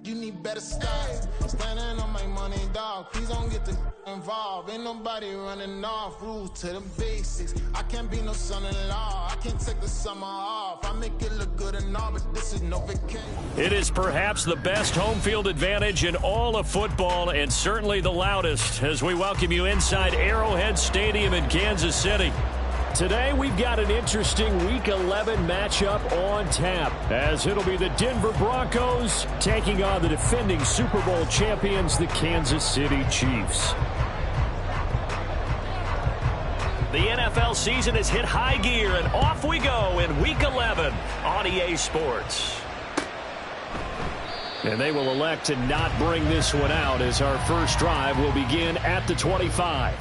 You need better stats. Standing on my money, dog. Please don't get involved. Ain't nobody running off. Rules to the basics. I can't be no son-in-law. I can't take the summer off. I make it look good and all, but this is no vacation. It is perhaps the best home field advantage in all of football, and certainly the loudest, as we welcome you inside Arrowhead Stadium in Kansas City. Today, we've got an interesting Week 11 matchup on tap, as it'll be the Denver Broncos taking on the defending Super Bowl champions, the Kansas City Chiefs. The NFL season has hit high gear, and off we go in Week 11 on EA Sports. And they will elect to not bring this one out, as our first drive will begin at the 25.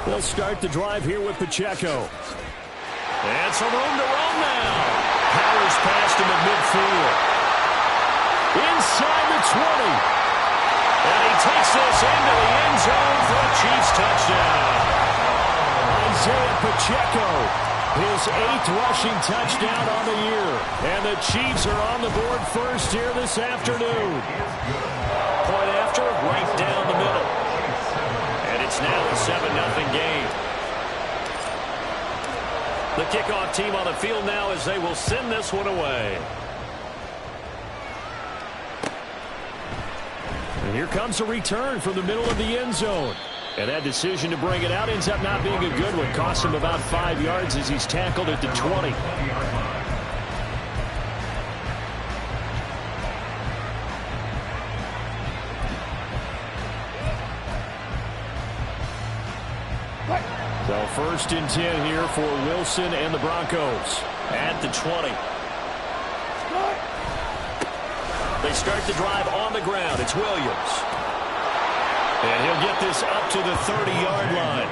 They'll start the drive here with Pacheco. And some room to run now. Powers past him at midfield. Inside the 20. And he takes this into the end zone for a Chiefs touchdown. Isaiah Pacheco, his 8th rushing touchdown on the year. And the Chiefs are on the board first here this afternoon. Point after, right down the middle. It's now a 7-0 game. The kickoff team on the field now as they will send this one away. And here comes a return from the middle of the end zone. And that decision to bring it out ends up not being a good one. Costs him about 5 yards as he's tackled at the 20. So first and 10 here for Wilson and the Broncos at the 20. They start the drive on the ground. It's Williams. And he'll get this up to the 30-yard line.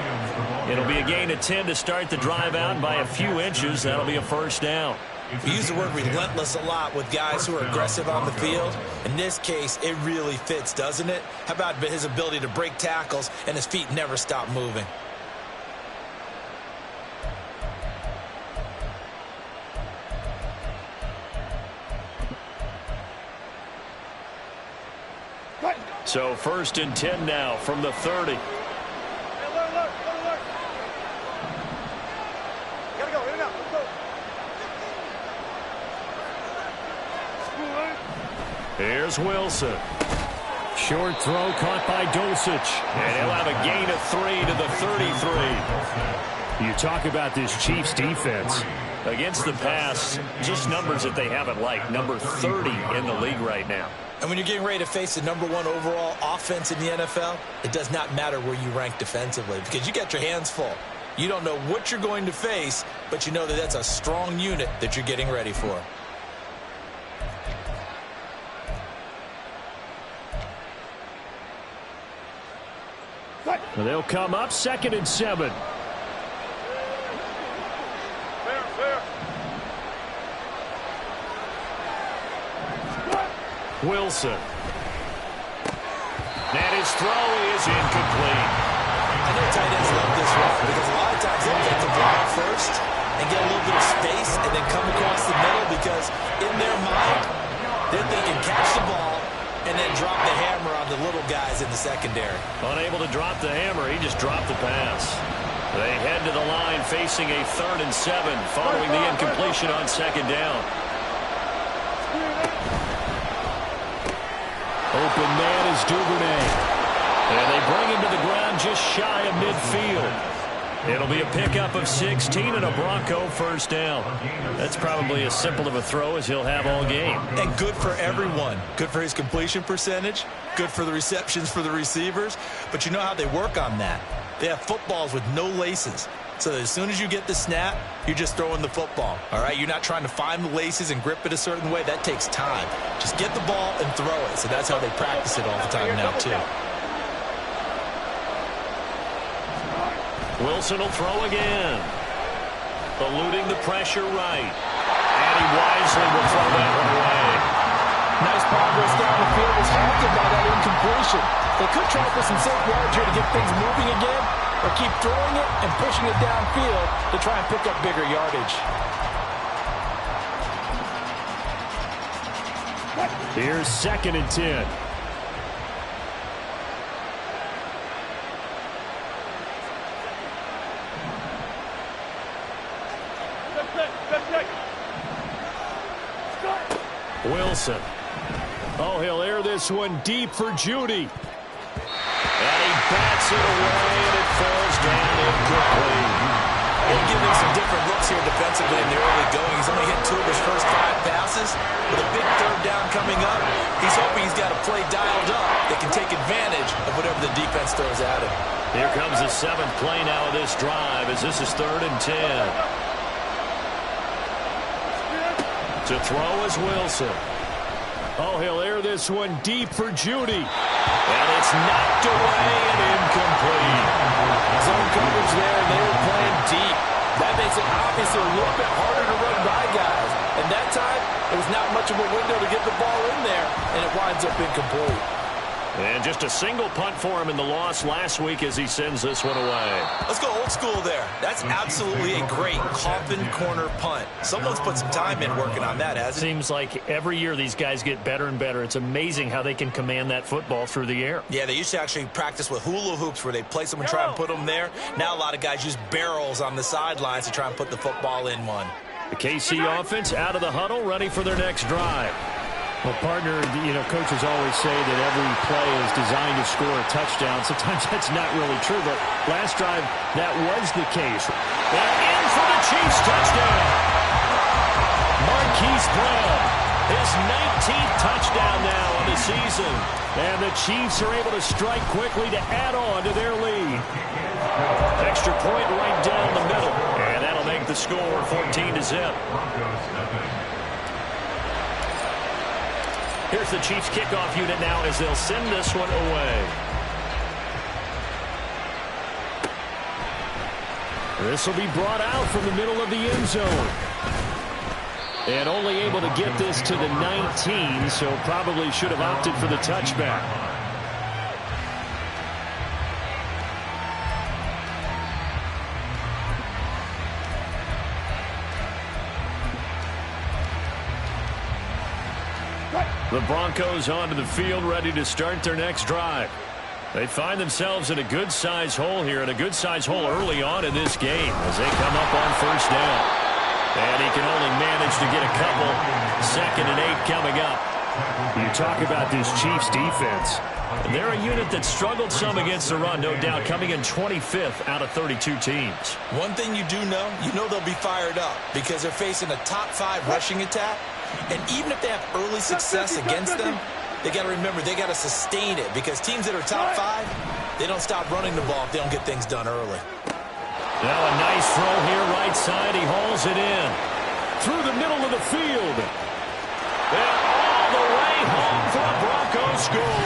It'll be a gain of 10 to start the drive out by a few inches. That'll be a first down. We use the word relentless a lot with guys who are aggressive on the field. In this case, it really fits, doesn't it? How about his ability to break tackles and his feet never stop moving? So first and 10 now from the 30. Here's Wilson. Short throw caught by Dulcich. And he'll have a gain of 3 to the 33. You talk about this Chiefs defense. Against the pass, just numbers that they haven't liked. Number 30 in the league right now. And when you're getting ready to face the #1 overall offense in the NFL, it does not matter where you rank defensively because you got your hands full. You don't know what you're going to face, but you know that that's a strong unit that you're getting ready for. They'll come up 2nd and 7. Wilson. And his throw is incomplete. I know tight ends love this one because a lot of times they'll get the block first and get a little bit of space and then come across the middle because in their mind, they're thinking catch the ball and then drop the hammer on the little guys in the secondary. Unable to drop the hammer, he just dropped the pass. They head to the line facing a 3rd and 7 following the incompletion on 2nd down. Open man is Duvernay. And they bring him to the ground just shy of midfield. It'll be a pickup of 16 and a Bronco first down. That's probably as simple of a throw as he'll have all game. And good for everyone. Good for his completion percentage. Good for the receptions for the receivers. But you know how they work on that. They have footballs with no laces. So as soon as you get the snap, you're just throwing the football, all right? You're not trying to find the laces and grip it a certain way. That takes time. Just get the ball and throw it. So that's how they practice it all the time now, too. Wilson will throw again. Eluding the pressure right. And he wisely will throw that one away. Nice progress down the field was halted by that incompletion. They could try for some safe yards here to get things moving again, or keep throwing it and pushing it downfield to try and pick up bigger yardage. Here's 2nd and 10. Wilson. Oh, he'll air this one deep for Judy. And he bats it away, and it falls down incomplete. They'll give him some different looks here defensively in the early going. He's only hit 2 of his first 5 passes. With a big 3rd down coming up, he's hoping he's got a play dialed up that can take advantage of whatever the defense throws at him. Here comes the 7th play now of this drive, as this is 3rd and 10. To throw is Wilson. Oh, he'll air this one deep for Judy. And it's knocked away and incomplete. Zone coverage there, and they were playing deep. That makes it obviously a little bit harder to run by guys. And that time, it was not much of a window to get the ball in there, and it winds up incomplete. And just a single punt for him in the loss last week as he sends this one away. Let's go old school there. That's absolutely a great coffin corner punt. Someone's put some time in working on that, hasn't it? Seems like every year these guys get better and better. It's amazing how they can command that football through the air. Yeah, they used to actually practice with hula hoops where they place them and try and put them there. Now a lot of guys use barrels on the sidelines to try and put the football in one. The KC offense out of the huddle, ready for their next drive. Well, partner, coaches always say that every play is designed to score a touchdown. Sometimes that's not really true, but last drive, that was the case. And in for the Chiefs touchdown. Marquise Brown, his 19th touchdown now of the season. And the Chiefs are able to strike quickly to add on to their lead. Extra point right down the middle. And that'll make the score 14-0. Here's the Chiefs kickoff unit now as they'll send this one away. This will be brought out from the middle of the end zone. And only able to get this to the 19, so probably should have opted for the touchback. The Broncos onto the field, ready to start their next drive. They find themselves in a good-sized hole here, and a good-sized hole early on in this game as they come up on 1st down. And he can only manage to get a couple. 2nd and 8 coming up. You talk about this Chiefs defense. They're a unit that struggled some against the run, no doubt, coming in 25th out of 32 teams. One thing you do know, they'll be fired up because they're facing a top 5 rushing attack. And even if they have early success against them, they got to remember they got to sustain it because teams that are top 5, they don't stop running the ball if they don't get things done early. Now a nice throw here right side. He hauls it in through the middle of the field. And all the way home for a Broncos score.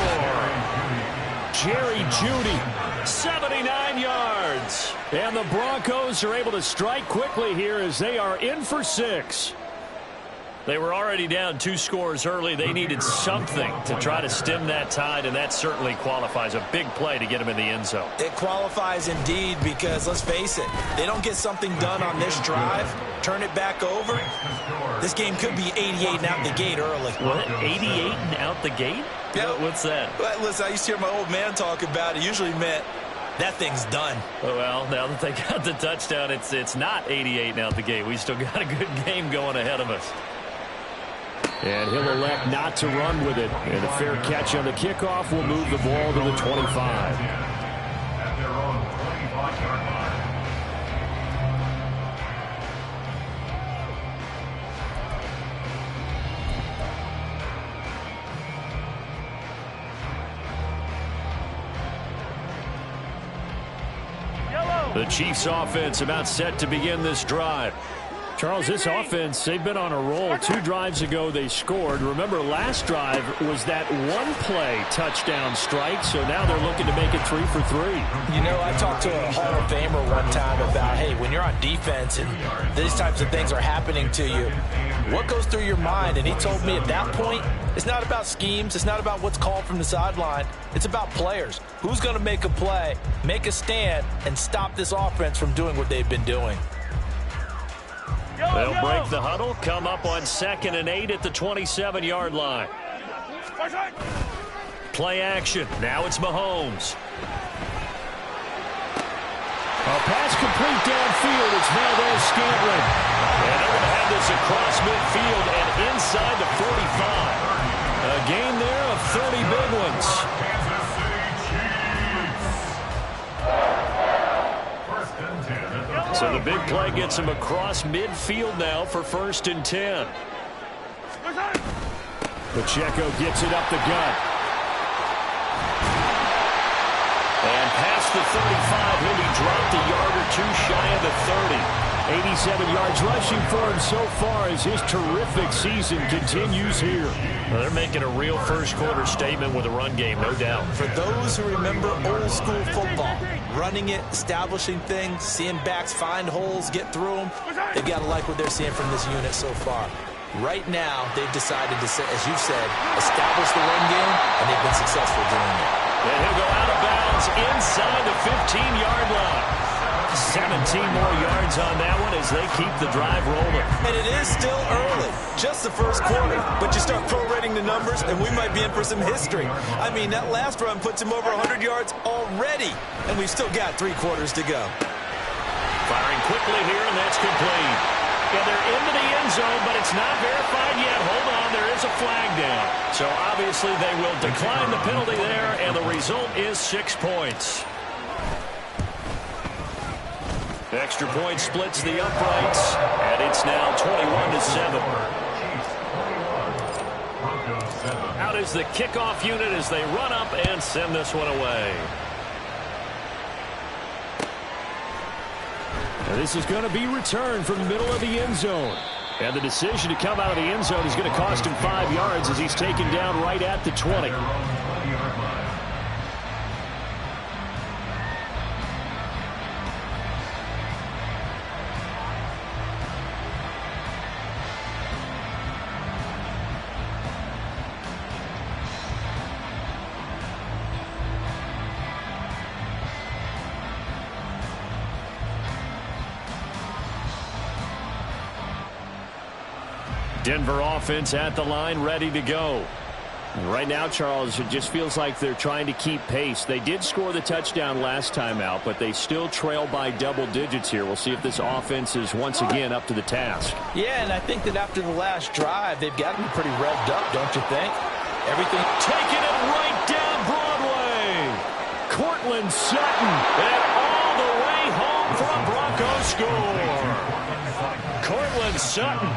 Jerry Jeudy, 79 yards. And the Broncos are able to strike quickly here as they are in for 6. They were already down 2 scores early. They needed something to try to stem that tide, and that certainly qualifies. A big play to get them in the end zone. It qualifies indeed because, let's face it, they don't get something done on this drive, turn it back over, this game could be 88 and out the gate early. What, 88 and out the gate? Yeah. What's that? Well, listen, I used to hear my old man talk about it. Usually meant that thing's done. Well, now that they got the touchdown, it's not 88 and out the gate. We still got a good game going ahead of us. And he'll elect not to run with it. And a fair catch on the kickoff will move the ball to the 25. The Chiefs offense about set to begin this drive. Charles, this offense, they've been on a roll. 2 drives ago, they scored. Remember, last drive was that one-play touchdown strike, so now they're looking to make it 3 for 3. You know, I talked to a Hall of Famer one time about, hey, when you're on defense and these types of things are happening to you, what goes through your mind? And he told me at that point, it's not about schemes. It's not about what's called from the sideline. It's about players. Who's going to make a play, make a stand, and stop this offense from doing what they've been doing? They'll break the huddle, come up on 2nd and 8 at the 27-yard line. Play action. Now it's Mahomes. A pass complete downfield. It's Valdez-Scantling. And they're going to have this across midfield and inside the 45. A gain there of 30 big ones. So the big play gets him across midfield now for 1st and 10. Pacheco gets it up the gut. And past the 35, he'll be dropped a yard or 2 shy of the 30. 87 yards rushing for him so far as his terrific season continues here. Well, they're making a real first-quarter statement with a run game, no doubt. For those who remember old-school football, running it, establishing things, seeing backs find holes, get through them, they've got to like what they're seeing from this unit so far. Right now, they've decided to, as you said, establish the run game, and they've been successful doing it. And he'll go out of bounds inside the 15-yard line. 17 more yards on that one as they keep the drive rolling. And it is still early, just the first quarter. But you start prorating the numbers, and we might be in for some history. I mean, that last run puts him over 100 yards already, and we've still got 3 quarters to go. Firing quickly here, and that's complete. Yeah, they're into the end zone, but it's not verified yet. Hold on, there is a flag down. So obviously they will decline the penalty there, and the result is 6 points. Extra point splits the uprights, and it's now 21-7. Out is the kickoff unit as they run up and send this one away. Now this is going to be returned from the middle of the end zone. And the decision to come out of the end zone is going to cost him 5 yards as he's taken down right at the 20. Denver offense at the line, ready to go. Right now, Charles, it just feels like they're trying to keep pace. They did score the touchdown last time out, but they still trail by double digits here. We'll see if this offense is once again up to the task. Yeah, and I think that after the last drive, they've got to be pretty revved up, don't you think? Everything taking it right down Broadway. Cortland Sutton, and all the way home for a Broncos score. Cortland Sutton,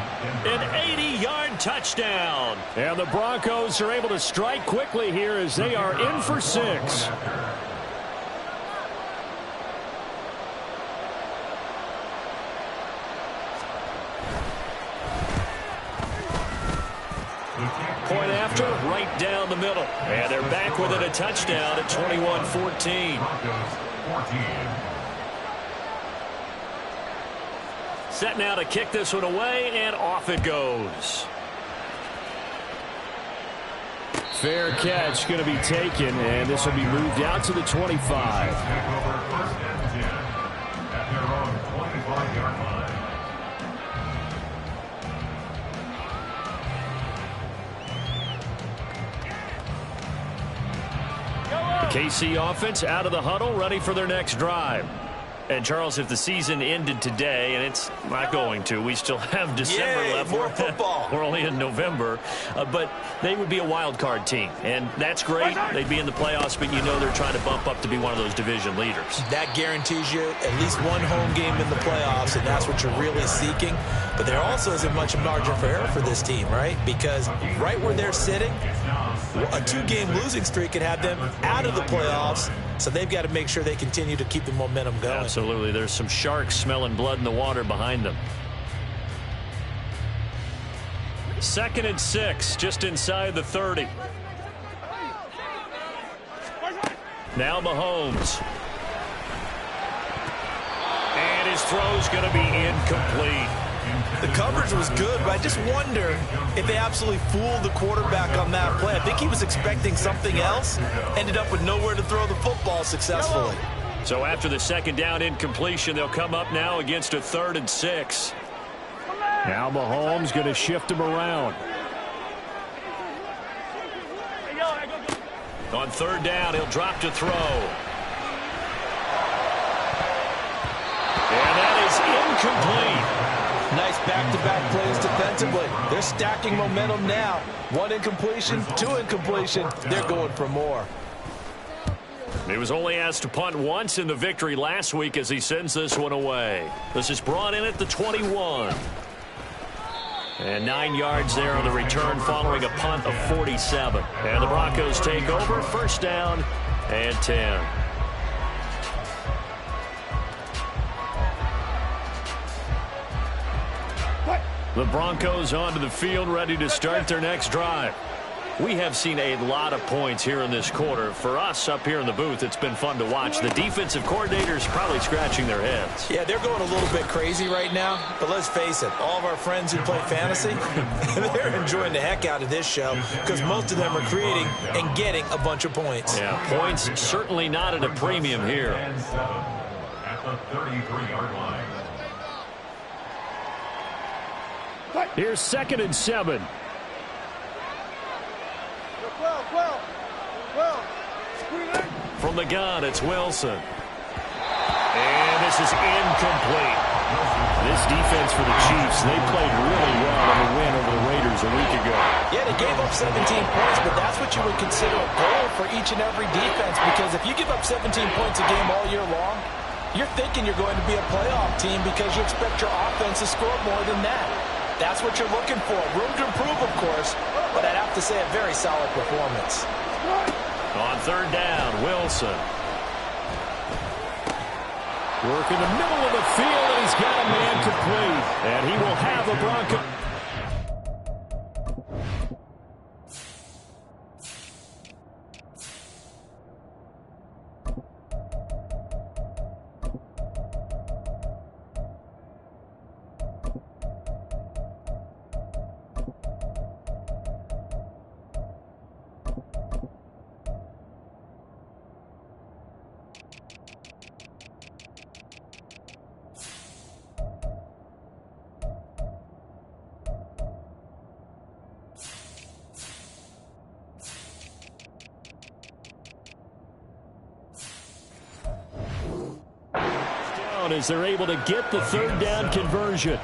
an 80-yard touchdown. And the Broncos are able to strike quickly here as they are in for 6. Point after, right down the middle. And they're back with it, a touchdown at 21-14. Set now to kick this one away, and off it goes. Fair catch going to be taken, and this will be moved out to the 25. The KC offense out of the huddle, ready for their next drive. And, Charles, if the season ended today, and it's not going to, we still have December left. More football. We're only in November. But they would be a wild card team. And that's great. They'd be in the playoffs, but you know they're trying to bump up to be one of those division leaders. That guarantees you at least one home game in the playoffs, and that's what you're really seeking. But there also isn't much margin for error for this team, right? Because right where they're sitting, a 2-game losing streak could have them out of the playoffs So they've got to make sure they continue to keep the momentum going. Absolutely. There's some sharks smelling blood in the water behind them. 2nd and 6, just inside the 30. Now Mahomes. And his throw's going to be incomplete. The coverage was good, but I just wonder if they absolutely fooled the quarterback on that play. I think he was expecting something else, ended up with nowhere to throw the football successfully. So after the 2nd down incompletion, they'll come up now against a 3rd and 6. Now Mahomes going to shift him around. On 3rd down, he'll drop to throw. And that is incomplete. Nice back-to-back plays defensively. They're stacking momentum now. 1 incompletion, 2 incompletion. They're going for more. He was only asked to punt once in the victory last week as he sends this one away. This is brought in at the 21. And 9 yards there on the return following a punt of 47. And the Broncos take over, 1st down and 10. The Broncos onto the field, ready to start their next drive. We have seen a lot of points here in this quarter. For us up here in the booth, it's been fun to watch. The defensive coordinators probably scratching their heads. Yeah, they're going a little bit crazy right now. But let's face it, all of our friends who play fantasy, they're enjoying the heck out of this show because most of them are creating and getting a bunch of points. Yeah, points certainly not at a premium here. At the 33-yard line. Here's 2nd and 7. From the gun, it's Wilson. And this is incomplete. This defense for the Chiefs, they played really well in the win over the Raiders a week ago. Yeah, they gave up 17 points, but that's what you would consider a goal for each and every defense, because if you give up 17 points a game all year long, you're thinking you're going to be a playoff team because you expect your offense to score more than that. That's what you're looking for. Room to improve, of course, but I'd have to say a very solid performance. On 3rd down, Wilson. Work in the middle of the field, and he's got a man complete. And he will have the Broncos. As they're able to get the 3rd down conversion.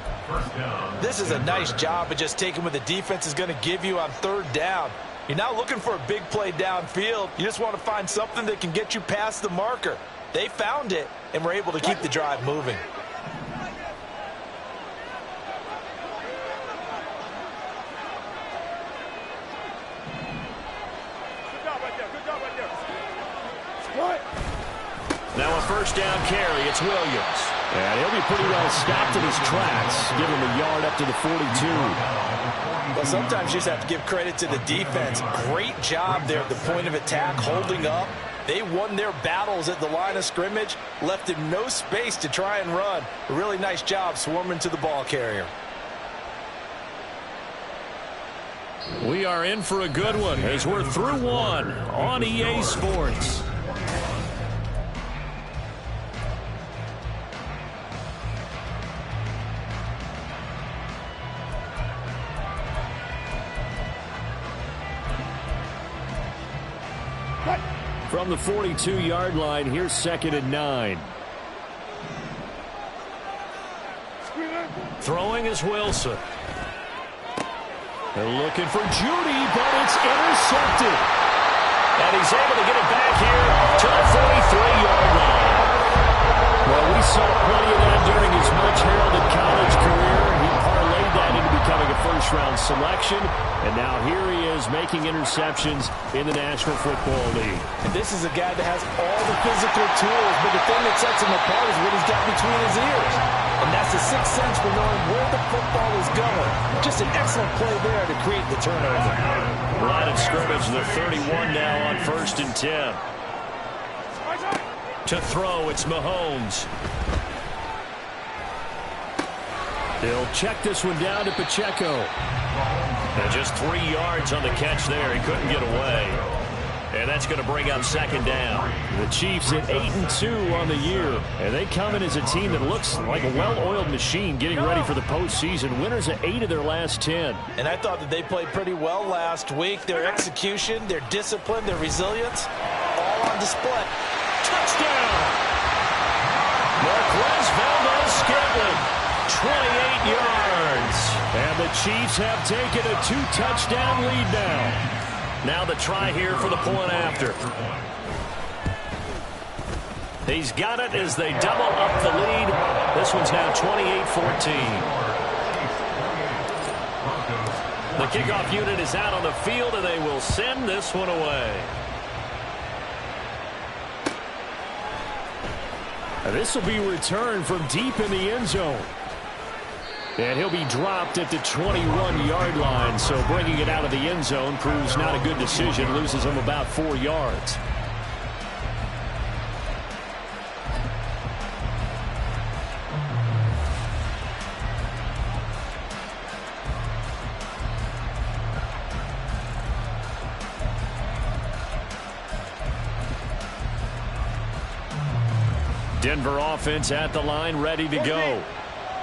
This is a nice job of just taking what the defense is going to give you on 3rd down. You're not looking for a big play downfield. You just want to find something that can get you past the marker. They found it and were able to keep the drive moving. Now a 1st down carry, it's Williams. And he'll be pretty well stopped in his tracks. Give him a yard up to the 42. Well, sometimes you just have to give credit to the defense. Great job there at the point of attack, holding up. They won their battles at the line of scrimmage, left him no space to try and run. A really nice job swarming to the ball carrier. We are in for a good one as we're through one on EA Sports. From the 42-yard line, here's 2nd and 9. Throwing is Wilson. They're looking for Judy, but it's intercepted. And he's able to get it back here to the 43-yard line. Well, we saw plenty of that during his much-heralded college career, and he parlayed that into becoming a first-round selection, and now here he is making interceptions in the National Football League. And this is a guy that has all the physical tools, but the thing that sets him apart is what he's got between his ears. And that's the sixth sense for knowing where the football is going. Just an excellent play there to create the turnover. Line of scrimmage, the 31 now on 1st and 10. To throw, it's Mahomes. They'll check this one down to Pacheco. And just 3 yards on the catch there. He couldn't get away. And that's going to bring up 2nd down. The Chiefs at 8-2 on the year. And they come in as a team that looks like a well-oiled machine getting ready for the postseason. Winners at 8 of their last 10. And I thought that they played pretty well last week. Their execution, their discipline, their resilience, all on display. Touchdown! Marquez Valdez-Scantling. 28 yards. And the Chiefs have taken a 2-touchdown lead now. Now the try here for the point after. He's got it as they double up the lead. This one's now 28-14. The kickoff unit is out on the field, and they will send this one away. And this will be returned from deep in the end zone. And he'll be dropped at the 21-yard line, so bringing it out of the end zone proves not a good decision, loses him about 4 yards. Denver offense at the line, ready to go.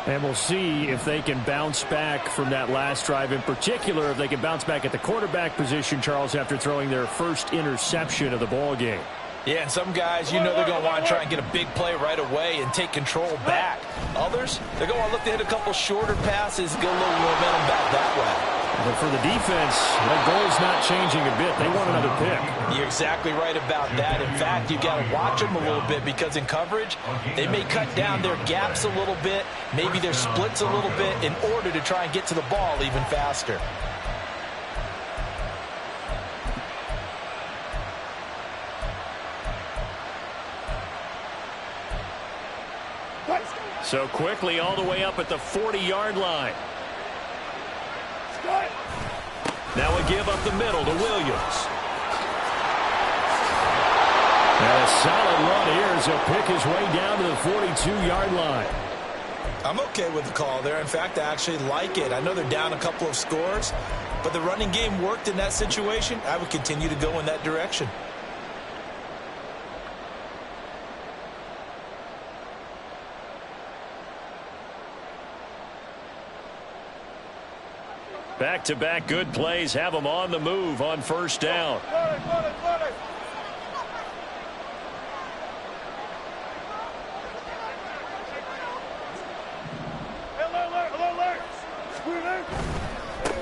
And we'll see if they can bounce back from that last drive. In particular, if they can bounce back at the quarterback position, Charles, after throwing their first interception of the ball game. Yeah, and some guys, you know they're going to want to try and get a big play right away and take control back. Others, they're going to look to hit a couple shorter passes, get a little momentum back that way. But for the defense, that goal's not changing a bit. They want another pick. You're exactly right about that. In fact, you've got to watch them a little bit because in coverage, they may cut down their gaps a little bit, maybe their splits a little bit in order to try and get to the ball even faster. So quickly all the way up at the 40-yard line. Now a give up the middle to Williams. And a solid run here as he'll pick his way down to the 42-yard line. I'm okay with the call there. In fact, I actually like it. I know they're down a couple of scores, but the running game worked in that situation. I would continue to go in that direction. Back-to-back good plays have them on the move on 1st down.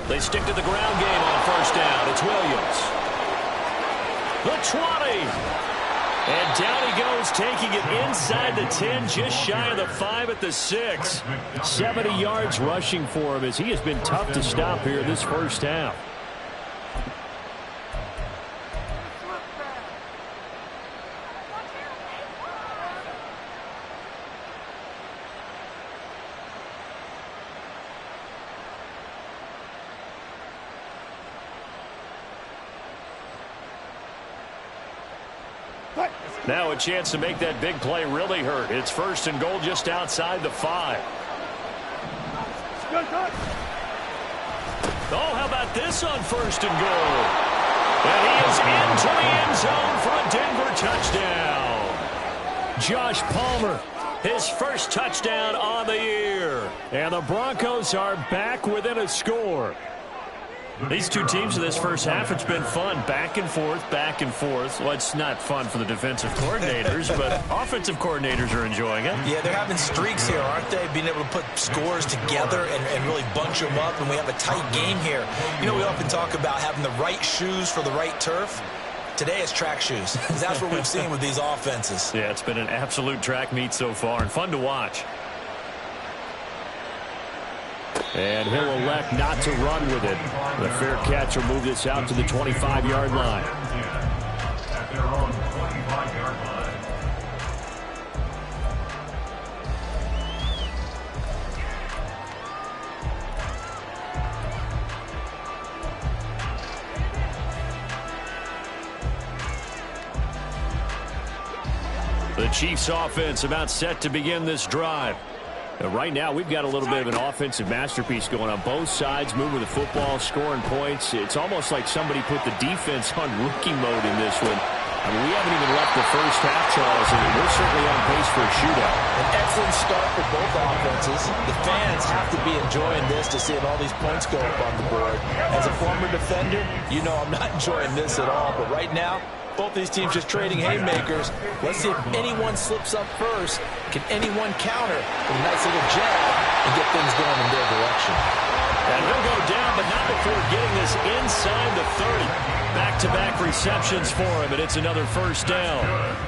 They stick to the ground game on 1st down. It's Williams. The 20. And down he goes, taking it inside the 10, just shy of the 5 at the 6. 70 yards rushing for him as he has been tough to stop here this first half. Now a chance to make that big play really hurt. It's 1st and goal just outside the 5. Oh, how about this on 1st and goal? And he is into the end zone for a Denver touchdown. Josh Palmer, his first touchdown on the year. And the Broncos are back within a score. These two teams in this first half, it's been fun. Back and forth, back and forth. Well, it's not fun for the defensive coordinators, but offensive coordinators are enjoying it. Yeah, they're having streaks here, aren't they? Being able to put scores together and really bunch them up, and we have a tight game here. You know, we often talk about having the right shoes for the right turf. Today it's track shoes. That's what we've seen with these offenses. Yeah, it's been an absolute track meet so far and fun to watch. And he'll elect not to run with it. The fair catch will move this out to the 25-yard line. At their own 25-yard line. The Chiefs offense about set to begin this drive. Right now, we've got a little bit of an offensive masterpiece going on. Both sides moving the football, scoring points. It's almost like somebody put the defense on rookie mode in this one. I mean, we haven't even left the first half, Charles, and we're certainly on pace for a shootout. An excellent start for both offenses. The fans have to be enjoying this to seeing all these points go up on the board. As a former defender, you know I'm not enjoying this at all. But right now, both these teams just trading haymakers. Let's see if anyone slips up first. Can anyone counter with a nice little jab and get things going in their direction? And he'll go down, but not before getting this inside the 30. Back-to-back receptions for him, and it's another first down.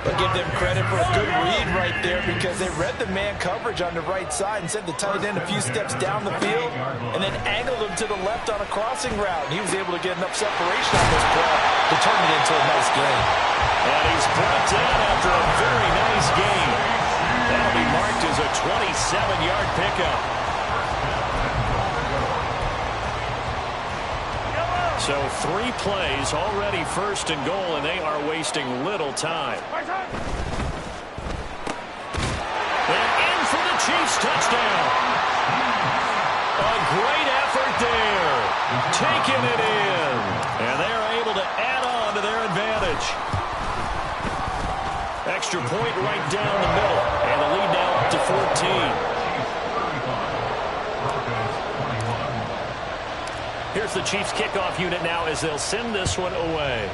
But give them credit for a good read right there because they read the man coverage on the right side and sent the tight end a few steps down the field and then angled him to the left on a crossing route. And he was able to get enough separation on this play to turn it into a nice gain. And he's brought down after a very nice gain. That'll be marked as a 27-yard pickup. So 3 plays already first and goal, and they are wasting little time. And in for the Chiefs touchdown. A great effort there. Taking it in. And they are able to add on to their advantage. Extra point right down the middle. And the lead now up to 14. Here's the Chiefs kickoff unit now as they'll send this one away.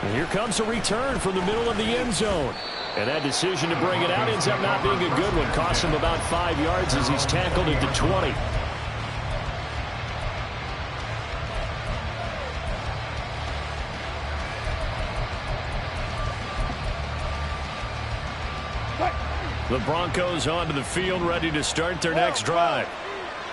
And here comes a return from the middle of the end zone. And that decision to bring it out ends up not being a good one. Costs him about 5 yards as he's tackled into 20. The Broncos onto the field, ready to start their next drive.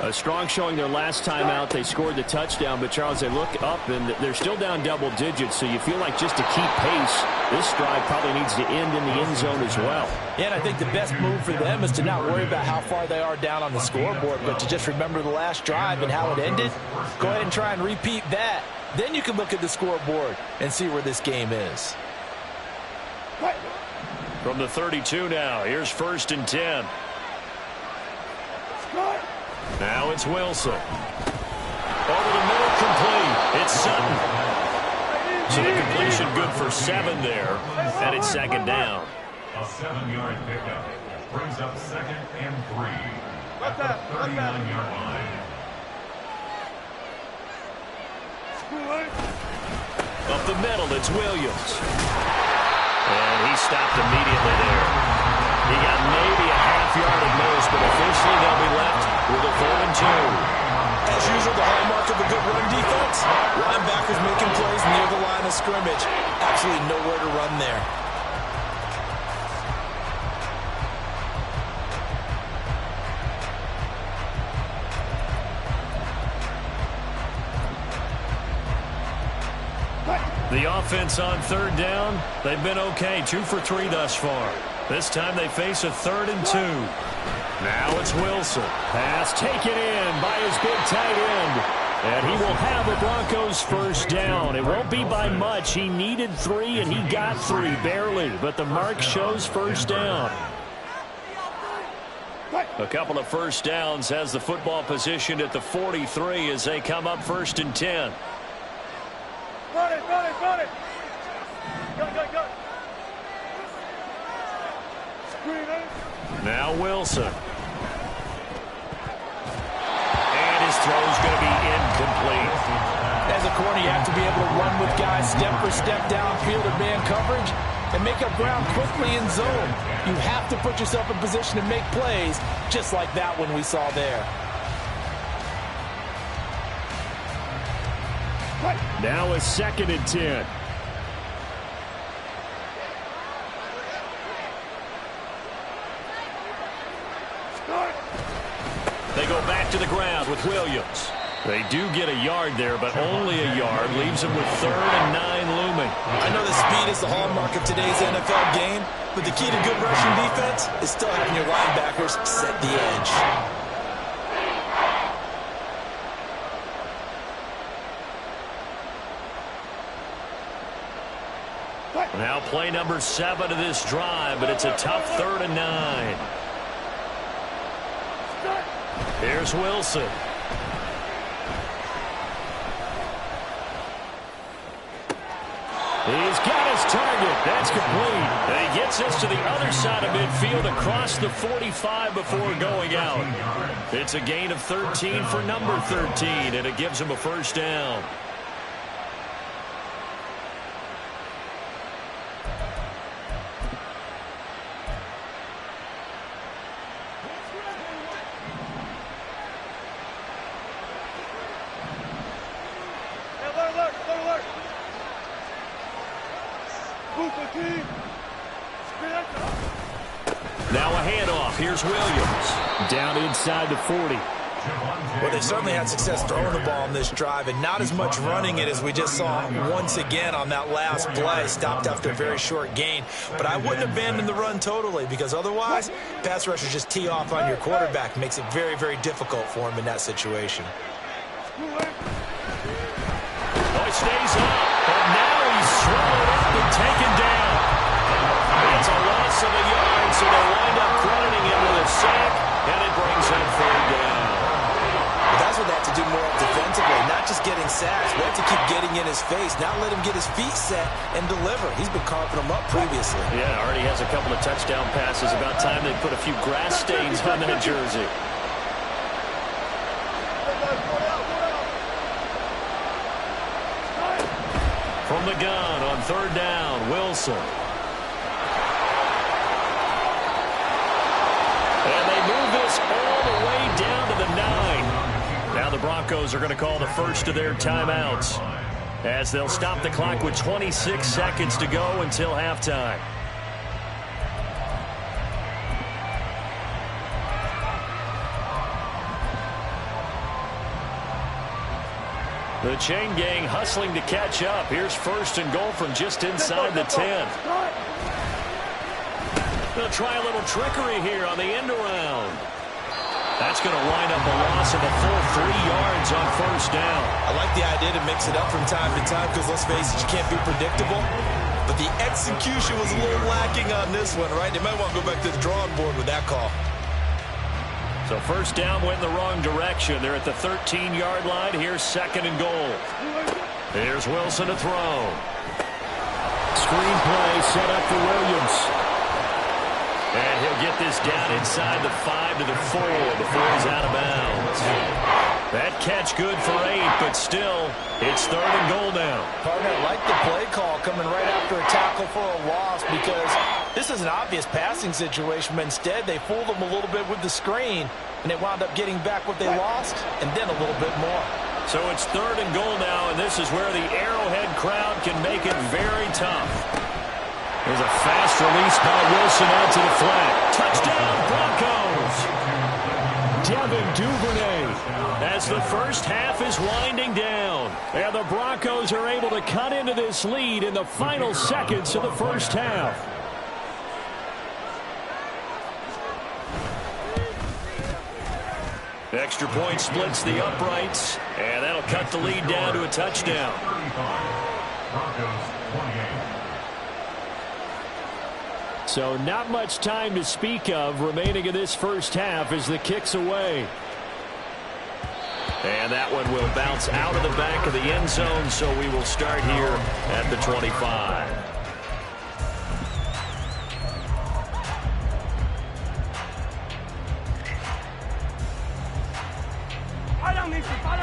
A strong showing their last time out. They scored the touchdown, but Charles, they look up and they're still down double digits, so you feel like just to keep pace, this drive probably needs to end in the end zone as well. Yeah, and I think the best move for them is to not worry about how far they are down on the scoreboard, but to just remember the last drive and how it ended. Go ahead and try and repeat that. Then you can look at the scoreboard and see where this game is. From the 32 now, here's 1st and 10. Now it's Wilson. Over the middle, complete. It's Sutton. So the completion good for 7 there, and it's 2nd down. A 7-yard pickup brings up 2nd and 3 at the 39-yard line. Up the middle, it's Williams. And he stopped immediately there. He got maybe a half yard at most, but officially they'll be left with a 4th and 2. As usual, the hallmark of a good run defense, linebackers making plays near the line of scrimmage. Absolutely nowhere to run there. The offense on 3rd down, they've been okay, 2 for 3 thus far. This time they face a 3rd and 2. Now it's Wilson. Pass taken in by his big tight end. And he will have the Broncos first down. It won't be by much. He needed 3 and he got 3, barely. But the mark shows first down. A couple of first downs has the football positioned at the 43 as they come up 1st and 10. Got it. Go. Now Wilson. And his throw's going to be incomplete. As a corner, you have to be able to run with guys step for step downfield in man coverage and make up ground quickly in zone. You have to put yourself in position to make plays, just like that one we saw there. Now a 2nd and 10. They go back to the ground with Williams. They do get a yard there, but only a yard. Leaves them with 3rd and 9 looming. I know that speed is the hallmark of today's NFL game, but the key to good rushing defense is still having your linebackers set the edge. Now play number 7 of this drive, but it's a tough 3rd and 9. Here's Wilson. He's got his target. That's complete. And he gets us to the other side of midfield across the 45 before going out. It's a gain of 13 for number 13, and it gives him a first down. Now a handoff. Here's Williams. Down inside the 40. Well, they certainly had success throwing the ball on this drive, and not as much running it as we just saw once again on that last play. Stopped after a very short gain. But I wouldn't abandon the run totally, because otherwise, pass rushers just tee off on your quarterback. Makes it very, very difficult for him in that situation. Oh, he stays up, but now he's swallowed up and taken down. It's a loss of a yard, so they wind up crediting him with a sack, and it brings him 3rd down. But that's what they have to do more defensively, not just getting sacks. We have to keep getting in his face, not let him get his feet set and deliver. He's been carving them up previously. Yeah, already has a couple of touchdown passes. About time they put a few grass stains on that jersey. From the gun on 3rd down, Wilson. And they move this all the way down to the 9. Now the Broncos are going to call the first of their timeouts, as they'll stop the clock with 26 seconds to go until halftime. The chain gang hustling to catch up. Here's 1st and goal from just inside the 10. They'll try a little trickery here on the end around. That's going to wind up a loss of a full 3 yards on 1st down. I like the idea to mix it up from time to time, because let's face it, you can't be predictable. But the execution was a little lacking on this one, right? They might want to go back to the drawing board with that call. So 1st down went in the wrong direction. They're at the 13-yard line. Here's 2nd and goal. Here's Wilson to throw. Screen play set up for Williams. And he'll get this down inside the 5 to the 4 before he's out of bounds. That catch good for 8, but still, it's 3rd and goal now. Partner, I like the play call coming right after a tackle for a loss, because this is an obvious passing situation, but instead they fooled them a little bit with the screen, and they wound up getting back what they lost, and then a little bit more. So it's 3rd and goal now, and this is where the Arrowhead crowd can make it very tough. There's a fast release by Wilson out to the flat. Touchdown, Broncos! Devin Duvernay, as the first half is winding down. And the Broncos are able to cut into this lead in the final seconds of the first half. Extra point splits the uprights, and that'll cut the lead down to a touchdown. So not much time to speak of remaining in this first half as the kick's away. And that one will bounce out of the back of the end zone, so we will start here at the 25.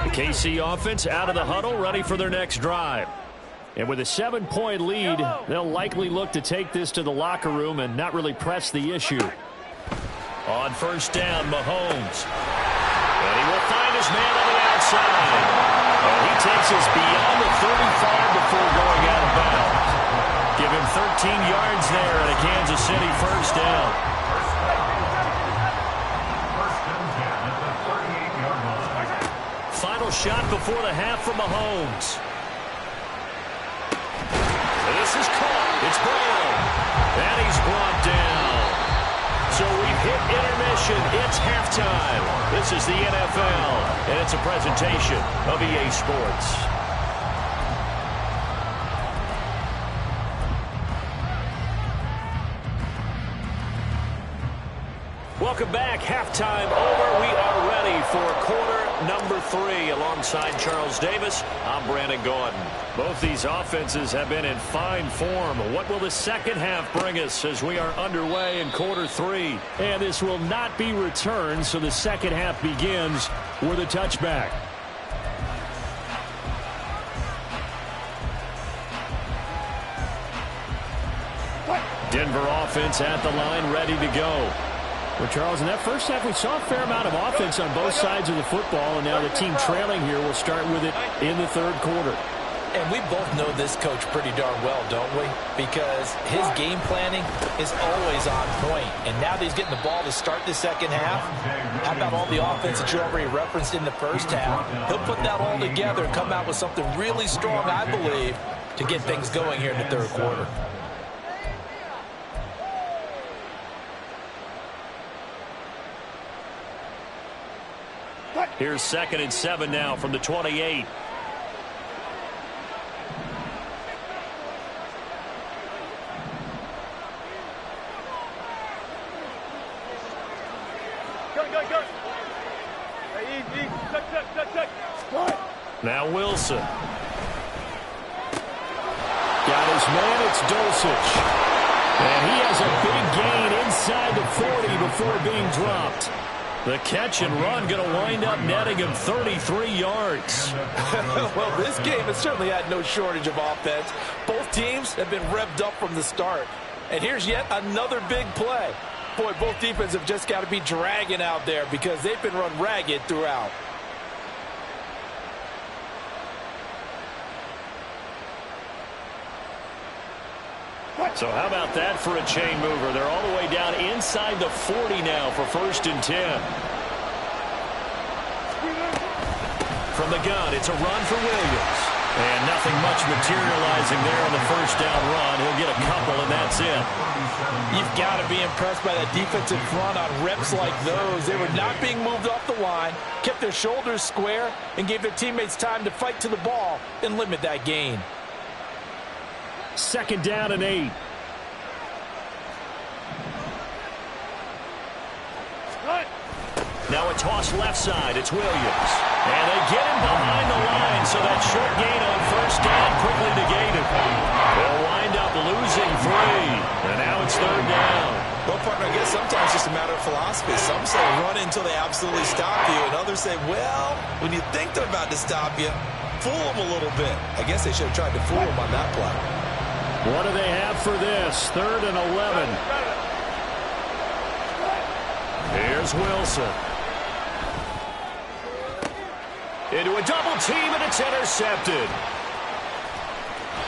The KC offense out of the huddle, ready for their next drive. And with a 7-point lead, they'll likely look to take this to the locker room and not really press the issue. On 1st down, Mahomes. And he will find his man on the outside. And he takes us beyond the 35 before going out of bounds. Give him 13 yards there at a Kansas City 1st down. final shot before the half from Mahomes. This is caught. It's Brown. And he's brought down. So we've hit intermission. It's halftime. This is the NFL, and it's a presentation of EA Sports. Welcome back. Halftime over. We are ready for quarter number 3. Alongside Charles Davis, I'm Brandon Gordon. Both these offenses have been in fine form. What will the second half bring us as we are underway in quarter 3? And this will not be returned, so the second half begins with a touchback. Denver offense at the line, ready to go. Well, Charles, in that first half, we saw a fair amount of offense on both sides of the football, and now the team trailing here will start with it in the third quarter. And we both know this coach pretty darn well, don't we? Because his game planning is always on point. And now that he's getting the ball to start the second half, how about all the offense that you already referenced in the first half? He'll put that all together and come out with something really strong, I believe, to get things going here in the third quarter. Here's 2nd and 7 now from the 28. Go. Hey, easy. Check. Now Wilson. Got his man, it's Dulcich. And he has a big gain inside the 40 before being dropped. The catch and run going to wind up netting him 33 yards. Well, this game has certainly had no shortage of offense. Both teams have been revved up from the start. And here's yet another big play. Boy, both defenses have just got to be dragging out there because they've been run ragged throughout. So how about that for a chain mover? They're all the way down inside the 40 now for 1st and 10. From the gun, it's a run for Williams. And nothing much materializing there on the first down run. He'll get a couple, and that's it. You've got to be impressed by that defensive front on reps like those. They were not being moved off the line, kept their shoulders square, and gave their teammates time to fight to the ball and limit that gain. 2nd down and 8. Now a toss left side. It's Williams. And they get him behind the line, so that short gain on 1st down quickly negated. They'll wind up losing 3. And now it's 3rd down. Well, partner, I guess sometimes it's just a matter of philosophy. Some say run until they absolutely stop you, and others say, well, when you think they're about to stop you, fool them a little bit. I guess they should have tried to fool them on that play. What do they have for this? 3rd and 11. Here's Wilson. Into a double team, and it's intercepted.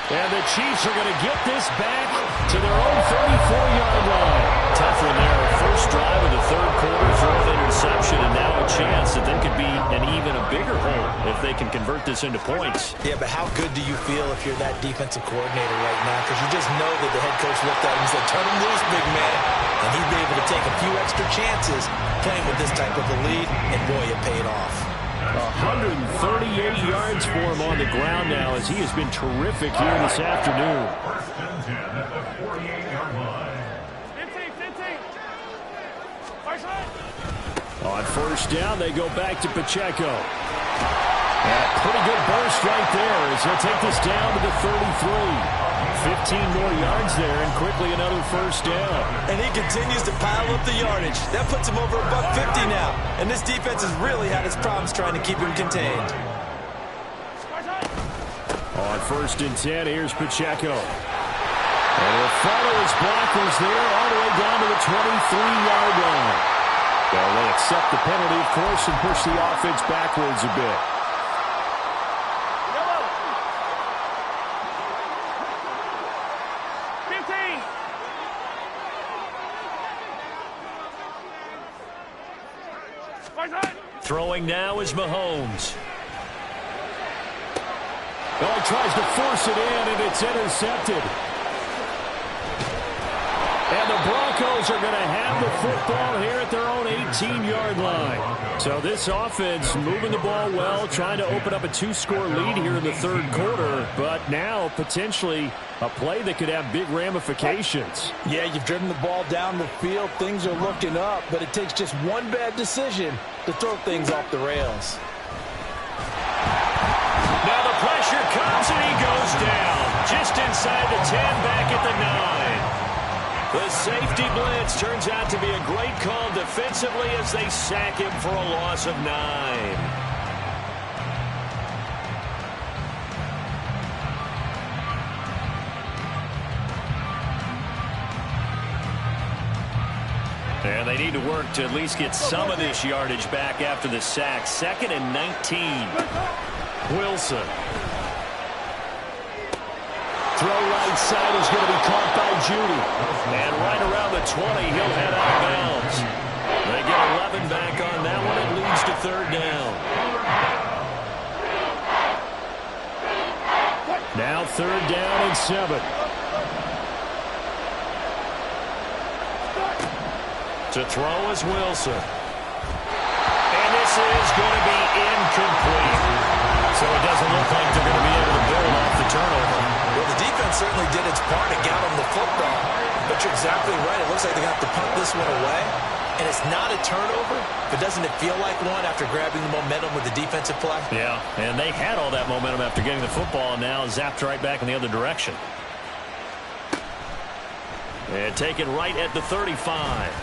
And the Chiefs are going to get this back to their own 34-yard line. Tough one there. First drive of the third quarter for an interception, and now a chance that they could be an even a bigger hole if they can convert this into points. Yeah, but how good do you feel if you're that defensive coordinator right now? Because you just know that the head coach looked at him and said, turn him loose, big man. And he'd be able to take a few extra chances playing with this type of a lead, and boy, it paid off. 138 yards for him on the ground now as he has been terrific here this afternoon. 1st and 10 at the 48-yard line. 15. On 1st down, they go back to Pacheco. And a pretty good burst right there as he'll take this down to the 33. 15 more yards there, and quickly another 1st down. And he continues to pile up the yardage. That puts him over $150 now. And this defense has really had its problems trying to keep him contained. On 1st and 10, here's Pacheco. And he'll follow his blockers there all the way down to the 23-yard line. Well, they accept the penalty, of course, and push the offense backwards a bit. Throwing now is Mahomes. Oh, he tries to force it in, and it's intercepted. And the Broncos are going to have the football here at their own 18-yard line. So this offense moving the ball well, trying to open up a 2-score lead here in the third quarter, but now potentially a play that could have big ramifications. Yeah, you've driven the ball down the field. Things are looking up, but it takes just one bad decision to throw things off the rails. Now the pressure comes, and he goes down. Just inside the 10, back at the 9. The safety blitz turns out to be a great call defensively as they sack him for a loss of 9. And they need to work to at least get some of this yardage back after the sack. 2nd and 19. Wilson. Throw right side is going to be caught by Judy. And right around the 20, he'll head out of bounds. They get 11 back on that one. It leads to 3rd down. Now 3rd down and 7. To throw is Wilson. And this is going to be incomplete. So it doesn't look like they're going to be able to build off the turnover. Well, the defense certainly did its part and got him the football. But you're exactly right. It looks like they're going to have to punt this one away. And it's not a turnover, but doesn't it feel like one after grabbing the momentum with the defensive play? Yeah, and they had all that momentum after getting the football, and now zapped right back in the other direction. And taken right at the 35.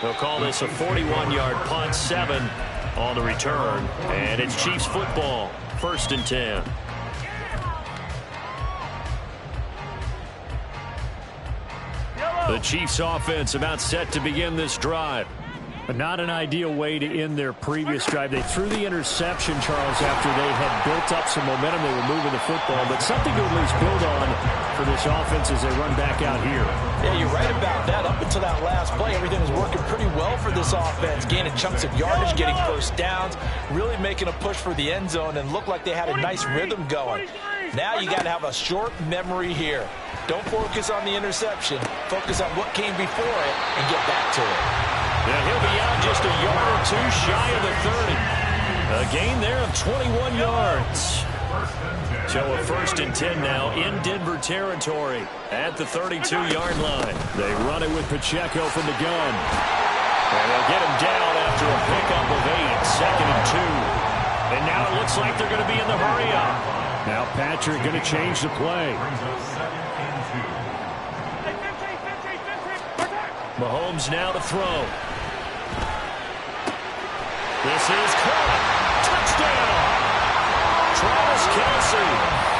They'll call this a 41-yard punt, 7 on the return. And it's Chiefs football, 1st and 10. The Chiefs offense about set to begin this drive. But not an ideal way to end their previous drive. They threw the interception, Charles, after they had built up some momentum. They were moving the football, but something to at least build on for this offense as they run back out here. Yeah, you're right about that. Up until that last play, everything was working pretty well for this offense, gaining chunks of yardage, getting first downs, really making a push for the end zone, and looked like they had a nice rhythm going. Now you got to have a short memory here. Don't focus on the interception. Focus on what came before it and get back to it. Yeah, he'll be out just a yard or two shy of the 30. A gain there of 21 yards. So a 1st and 10 now in Denver territory at the 32-yard line. They run it with Pacheco from the gun. And they'll get him down after a pickup of 8, 2nd and 2. And now it looks like they're going to be in the hurry-up. Now Patrick going to change the play. Mahomes now to throw. This is caught. Touchdown. Travis Kelce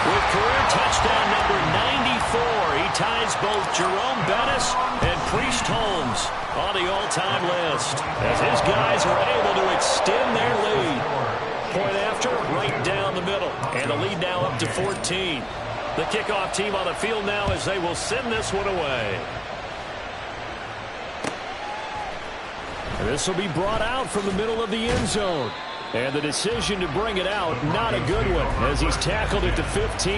with career touchdown number 94. He ties both Jerome Bettis and Priest Holmes on the all-time list as his guys are able to extend their lead. Point after, right down the middle. And the lead now up to 14. The kickoff team on the field now as they will send this one away. And this will be brought out from the middle of the end zone. And the decision to bring it out, not a good one, as he's tackled at the 15.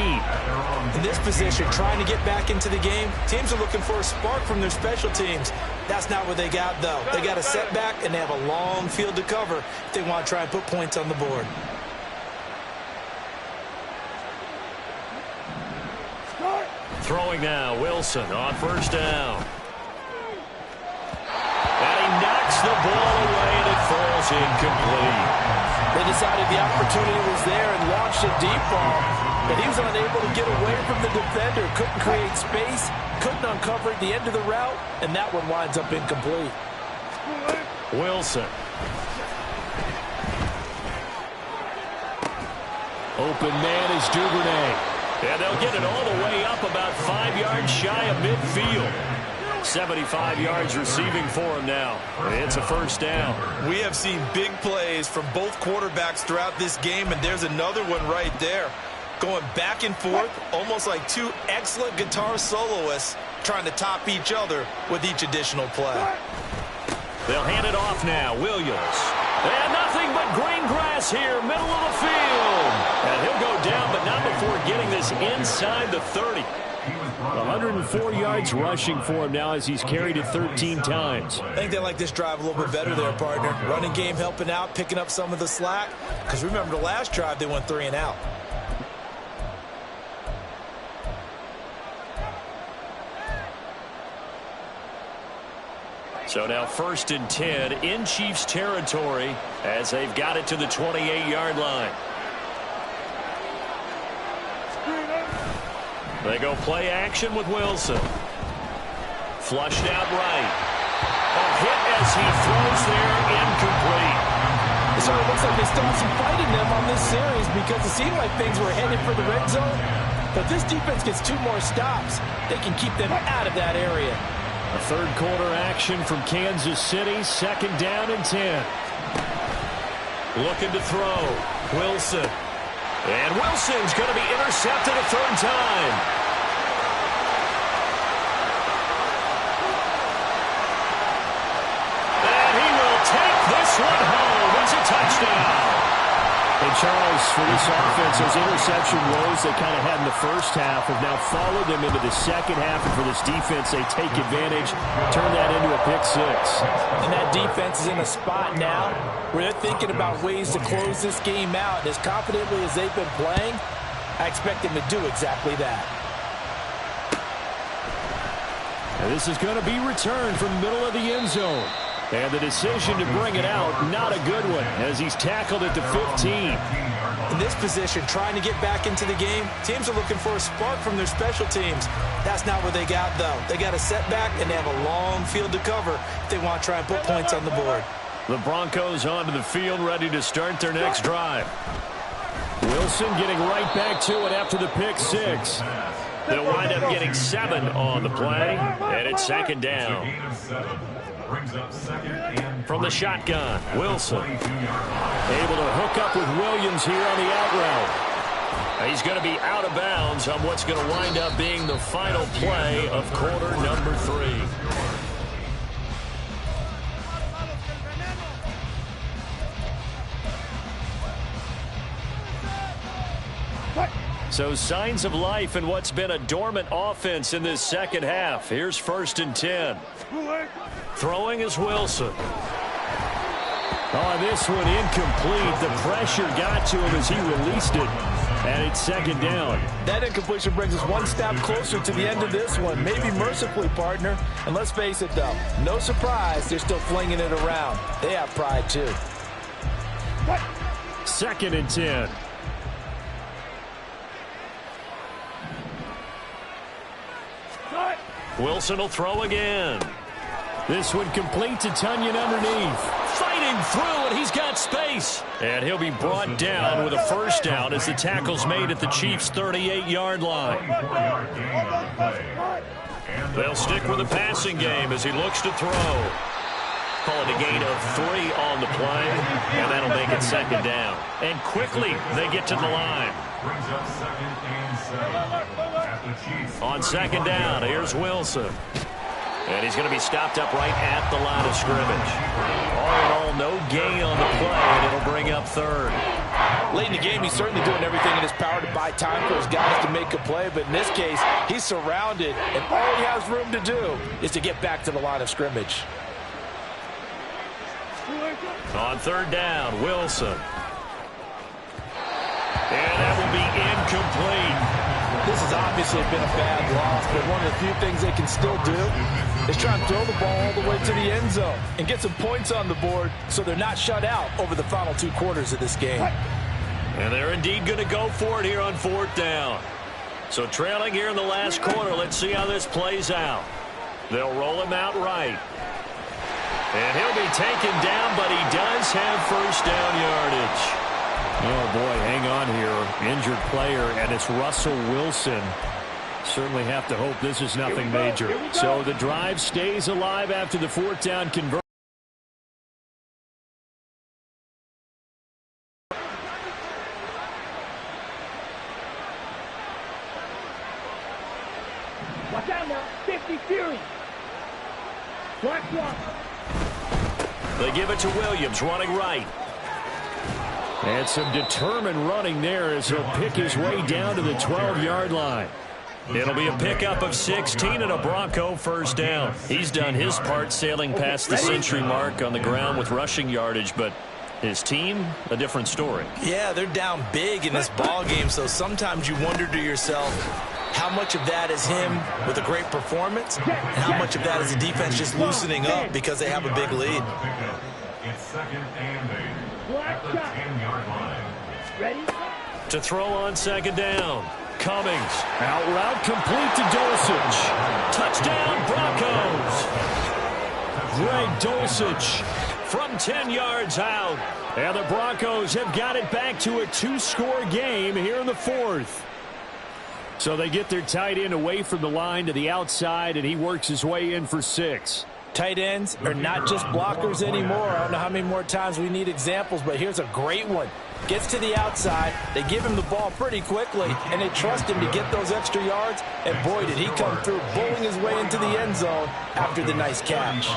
In this position, trying to get back into the game, teams are looking for a spark from their special teams. That's not what they got, though. They got a setback, and they have a long field to cover if they want to try and put points on the board. Throwing now, Wilson on 1st down. And he knocks the ball away, and it falls incomplete. They decided the opportunity was there and launched a deep ball, but he was unable to get away from the defender, couldn't create space, couldn't uncover at the end of the route, and that one winds up incomplete. Wilson. Open man is Duvernay. And they'll get it all the way up about 5 yards shy of midfield. 75 yards receiving for him now. It's a 1st down. We have seen big plays from both quarterbacks throughout this game, and there's another one right there. Going back and forth, almost like two excellent guitar soloists trying to top each other with each additional play. They'll hand it off now. Williams. And nothing but green grass here, middle of the field. And he'll go down, but not before getting this inside the 30. 104 yards rushing for him now as he's carried it 13 times. I think they like this drive a little bit better there, partner. Running game helping out, picking up some of the slack. Because remember, the last drive they went 3 and out. So now 1st and 10 in Chiefs territory as they've got it to the 28-yard line. They go play action with Wilson. Flushed out right. A hit as he throws there, incomplete. It sort of looks like they still have some fight in them on this series because it seemed like things were headed for the red zone. But this defense gets 2 more stops. They can keep them out of that area. A third quarter action from Kansas City, 2nd down and 10. Looking to throw. Wilson. And Wilson's going to be intercepted a 3rd time. And he will take this one home. It's a touchdown. And Charles, for this offense, those interception woes they kind of had in the first half have now followed them into the second half. And for this defense, they take advantage, turn that into a pick 6. And that defense is in a spot now where they're thinking about ways to close this game out. And as confidently as they've been playing, I expect them to do exactly that. And this is going to be returned from the middle of the end zone. And the decision to bring it out, not a good one, as he's tackled at the 15. In this position, trying to get back into the game, teams are looking for a spark from their special teams. That's not what they got, though. They got a setback, and they have a long field to cover if they want to try and put points on the board. The Broncos onto the field, ready to start their next drive. Wilson getting right back to it after the pick 6. They'll wind up getting 7 on the play, and it's 2nd down. From the shotgun, Wilson. Able to hook up with Williams here on the out route. He's going to be out of bounds on what's going to wind up being the final play of quarter number 3. So signs of life in what's been a dormant offense in this second half. Here's 1st and 10. Throwing is Wilson. Oh, this one incomplete. The pressure got to him as he released it. And it's 2nd down. That incompletion brings us one step closer to the end of this one. Maybe mercifully, partner. And let's face it, though. No surprise, they're still flinging it around. They have pride, too. 2nd and 10. Wilson will throw again. This one complete to Tunyon underneath. Fighting through, and he's got space. And he'll be brought down with a 1st down as the tackle's made at the Chiefs' 38-yard line. They'll stick with the passing game as he looks to throw. Call it a gain of 3 on the play, and that'll make it 2nd down. And quickly, they get to the line. On 2nd down, here's Wilson. And he's going to be stopped up right at the line of scrimmage. All in all, no gain on the play, and it'll bring up 3rd. Late in the game, he's certainly doing everything in his power to buy time for his guys to make a play. But in this case, he's surrounded, and all he has room to do is to get back to the line of scrimmage. On 3rd down, Wilson. And that will be incomplete. This has obviously been a bad loss, but one of the few things they can still do is try and throw the ball all the way to the end zone and get some points on the board so they're not shut out over the final 2 quarters of this game. And they're indeed going to go for it here on 4th down. So trailing here in the last quarter, let's see how this plays out. They'll roll him out right. And he'll be taken down, but he does have 1st down yardage. Oh, boy, hang on here. Injured player, and it's Russell Wilson. Certainly have to hope this is nothing major. So the drive stays alive after the 4th down conversion. Watch out now. 50 Fury. Black one. They give it to Williams, running right. And some determined running there as he'll pick his way down to the 12-yard line. It'll be a pickup of 16 and a Bronco first down. He's done his part sailing past the century mark on the ground with rushing yardage, but his team, a different story. Yeah, they're down big in this ball game, so sometimes you wonder to yourself how much of that is him with a great performance and how much of that is the defense just loosening up because they have a big lead. It's second and 8 at the 10-yard line. Ready? To throw on second down. Cummings. Out route complete to Dulcich. Touchdown, Broncos. Greg Dulcich from 10 yards out. And the Broncos have got it back to a 2-score game here in the fourth. So they get their tight end away from the line to the outside, and he works his way in for 6. Tight ends are not just blockers anymore. I don't know how many more times we need examples, but here's a great one. Gets to the outside, they give him the ball pretty quickly, and they trust him to get those extra yards, and boy, did he come through, bowling his way into the end zone after the nice catch.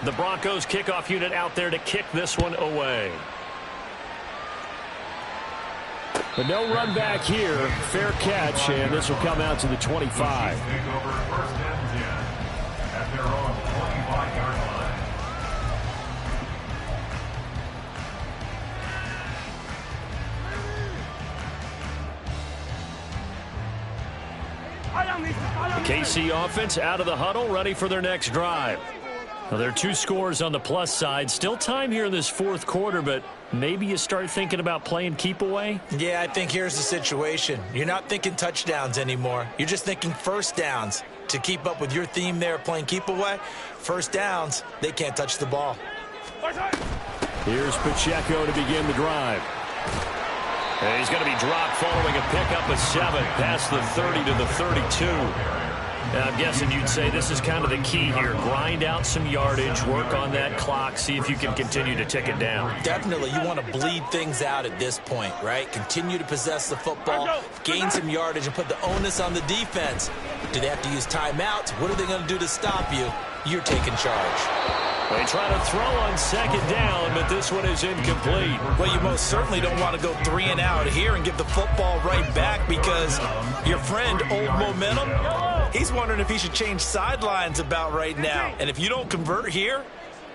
The Broncos kickoff unit out there to kick this one away. But no run back here. Fair catch, and this will come out to the 25. Take over first and 10 at their own 25-yard line. The KC offense out of the huddle, ready for their next drive. Well, there are 2 scores on the plus side. Still time here in this fourth quarter, but maybe you start thinking about playing keep away? Yeah, I think here's the situation. You're not thinking touchdowns anymore. You're just thinking first downs. To keep up with your theme there, playing keep away, first downs, they can't touch the ball. Here's Pacheco to begin the drive. And he's going to be dropped following a pickup of 7 past the 30 to the 32. And I'm guessing you'd say this is kind of the key here. Grind out some yardage, work on that clock, see if you can continue to tick it down. Definitely, you want to bleed things out at this point, right? Continue to possess the football, gain some yardage, and put the onus on the defense. Do they have to use timeouts? What are they going to do to stop you? You're taking charge. They try to throw on second down, but this one is incomplete. Well, you most certainly don't want to go 3 and out here and give the football right back because your friend, Old Momentum, he's wondering if he should change sidelines about right now. And if you don't convert here,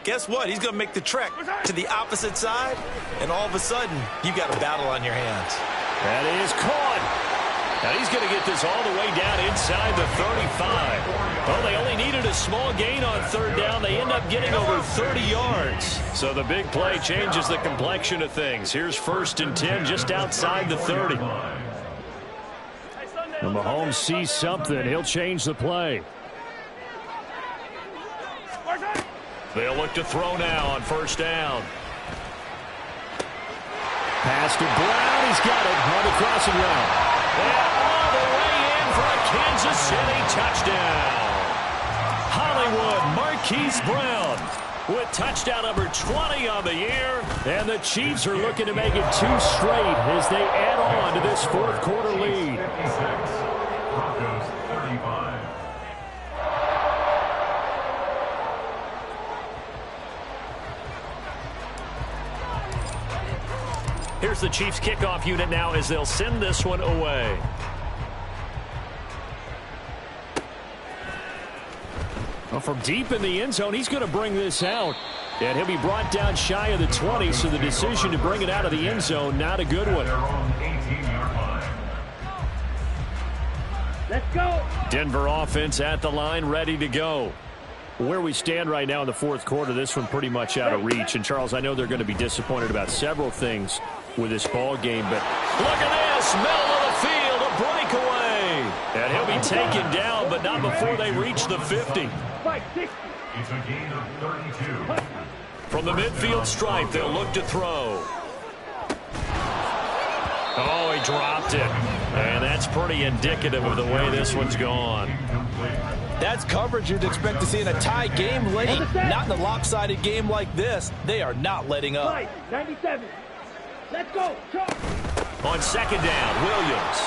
guess what? He's going to make the trek to the opposite side, and all of a sudden, you got a battle on your hands. That is caught. Now he's going to get this all the way down inside the 35. Well, they only needed a small gain on third down. They end up getting over 30 yards. So the big play changes the complexion of things. Here's first and 10 just outside the 30. And Mahomes sees something. He'll change the play. They'll look to throw now on first down. Pass to Brown. He's got it on the crossing route. And all the way in for a Kansas City touchdown. Hollywood Marquise Brown with touchdown number 20 on the year. And the Chiefs are looking to make it 2 straight as they add on to this fourth quarter lead. Broncos 35. Here's the Chiefs kickoff unit now as they'll send this one away. Well, from deep in the end zone, he's going to bring this out. And he'll be brought down shy of the 20, so the decision to bring it out of the end zone, not a good one. Let's go. Denver offense at the line, ready to go. Where we stand right now in the fourth quarter, this one pretty much out of reach. And, Charles, I know they're going to be disappointed about several things with this ball game, but look at this, middle of the field, a breakaway. And he'll be taken down, but not before they reach the 50. It's a gain of 32. From the midfield stripe, they'll look to throw. Oh, he dropped it. And that's pretty indicative of the way this one's gone. That's coverage you'd expect to see in a tie game late. Not in a lopsided game like this. They are not letting up. 97. Let's go. On second down, Williams.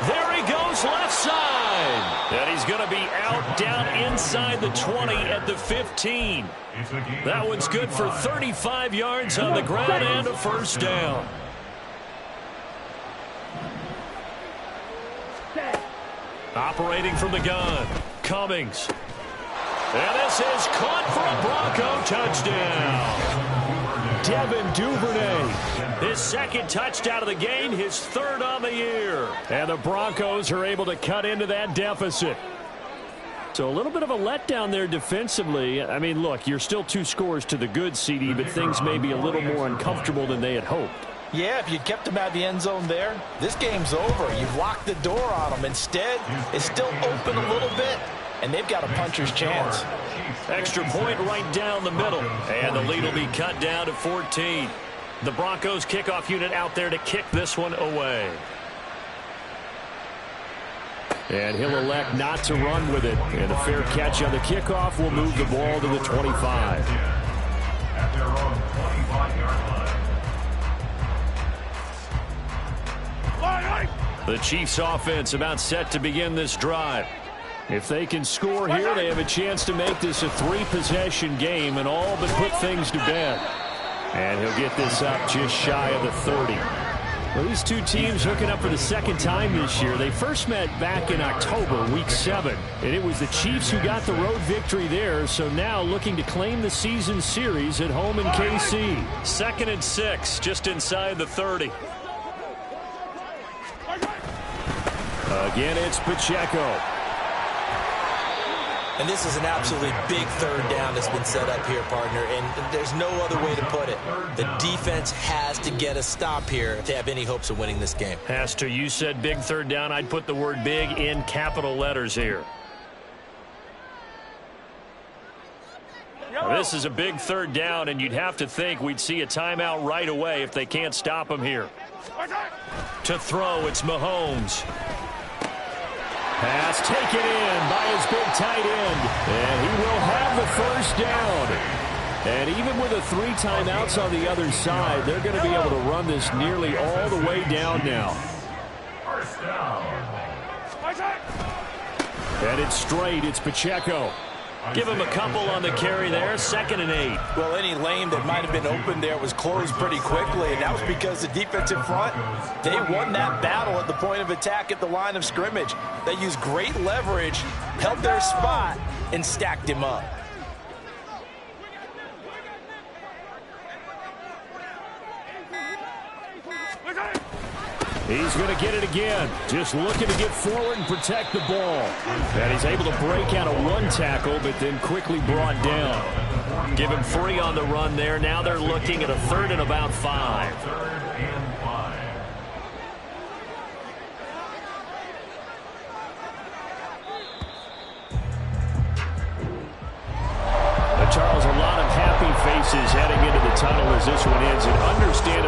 There he goes goes left side. And he's going to be out down inside the 20 at the 15. That one's good for 35 yards on the ground and a first down. Operating from the gun, Cummings. And this is caught for a Bronco touchdown. Devin Duvernay, his second touchdown of the game, his third on the year. And the Broncos are able to cut into that deficit. So a little bit of a letdown there defensively. I mean, look, you're still 2 scores to the good, CD, but things may be a little more uncomfortable than they had hoped. Yeah, if you'd kept them out of the end zone there, this game's over. You've locked the door on them. Instead, it's still open a little bit, and they've got a puncher's chance. Extra point right down the middle, and the lead will be cut down to 14. The Broncos kickoff unit out there to kick this one away. And he'll elect not to run with it. And a fair catch on the kickoff will move the ball to the 25. At their own 25-yard line. The Chiefs offense about set to begin this drive. If they can score here, they have a chance to make this a 3-possession game and all but put things to bed. And he'll get this up just shy of the 30. Well, these two teams hooking up for the second time this year. They first met back in October, Week 7. And it was the Chiefs who got the road victory there. So now looking to claim the season series at home in KC. 2nd and 6, just inside the 30. Again, it's Pacheco. And this is an absolutely big third down that's been set up here, partner, and there's no other way to put it. The defense has to get a stop here to have any hopes of winning this game. Has to. You said big third down. I'd put the word big in capital letters here. This is a big third down, and you'd have to think we'd see a timeout right away if they can't stop him here. To throw, it's Mahomes. Pass taken in by his big tight end. And he will have the first down. And even with the 3 timeouts on the other side, they're going to be able to run this nearly all the way down now. First down. And it's straight. It's Pacheco. Give him a couple on the carry there. 2nd and 8. Well, any lane that might have been open there was closed pretty quickly, and that was because the defensive front, they won that battle at the point of attack at the line of scrimmage. They used great leverage, held their spot, and stacked him up. He's going to get it again. Just looking to get forward and protect the ball. And he's able to break out of 1 tackle, but then quickly brought down. Give him 3 on the run there. Now they're looking at a 3rd and about 5. 3rd and 5. Charles, a lot of happy faces heading into the tunnel as this one ends. And understand